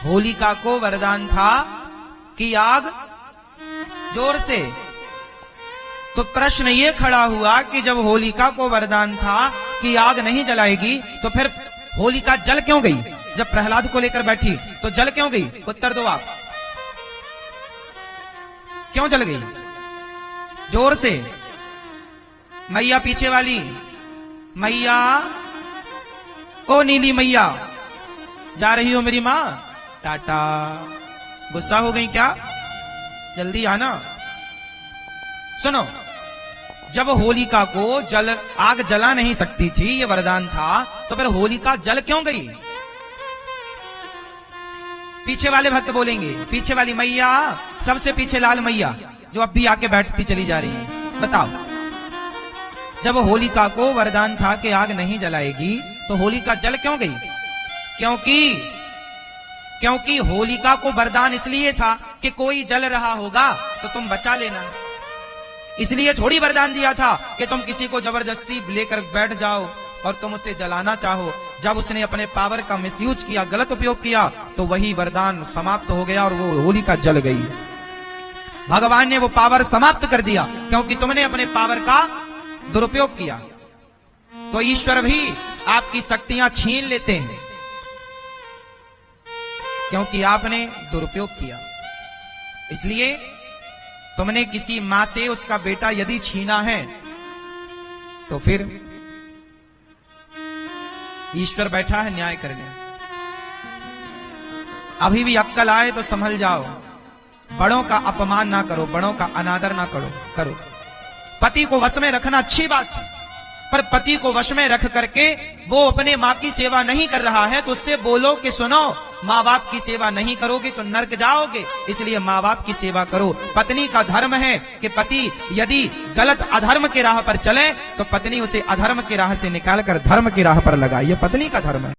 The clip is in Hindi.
होलिका को वरदान था कि आग जोर से। तो प्रश्न ये खड़ा हुआ कि जब होलिका को वरदान था कि आग नहीं जलाएगी, तो फिर होलिका जल क्यों गई? जब प्रहलाद को लेकर बैठी तो जल क्यों गई? उत्तर दो आप, क्यों जल गई? जोर से। मैया पीछे वाली, मैया, ओ नीली मैया, जा रही हो मेरी मां? टाटा। गुस्सा हो गई क्या? जल्दी आना। सुनो, जब होलिका को आग जला नहीं सकती थी, ये वरदान था, तो फिर होलिका जल क्यों गई? पीछे वाले भक्त बोलेंगे, पीछे वाली मैया, सबसे पीछे लाल मैया जो अब भी आके बैठती चली जा रही है, बताओ। जब होलिका को वरदान था कि आग नहीं जलाएगी, तो होलिका जल क्यों गई? क्योंकि होलिका को वरदान इसलिए था कि कोई जल रहा होगा तो तुम बचा लेना। इसलिए थोड़ी वरदान दिया था कि तुम किसी को जबरदस्ती लेकर बैठ जाओ और तुम उसे जलाना चाहो। जब उसने अपने पावर का मिसयूज किया, गलत उपयोग किया, तो वही वरदान समाप्त हो गया और वो होलिका जल गई। भगवान ने वो पावर समाप्त कर दिया क्योंकि तुमने अपने पावर का दुरुपयोग किया। तो ईश्वर भी आपकी शक्तियां छीन लेते हैं क्योंकि आपने दुरुपयोग किया। इसलिए तुमने किसी मां से उसका बेटा यदि छीना है तो फिर ईश्वर बैठा है न्याय करने। अभी भी अक्कल आए तो संभल जाओ, बड़ों का अपमान ना करो, बड़ों का अनादर ना करो। पति को वश में रखना अच्छी बात है, पर पति को वश में रख करके वो अपने माँ की सेवा नहीं कर रहा है तो उससे बोलो कि सुनो, माँ बाप की सेवा नहीं करोगे तो नरक जाओगे, इसलिए माँ बाप की सेवा करो। पत्नी का धर्म है कि पति यदि गलत अधर्म के राह पर चले तो पत्नी उसे अधर्म की राह से निकालकर धर्म की राह पर लगाए, ये पत्नी का धर्म है।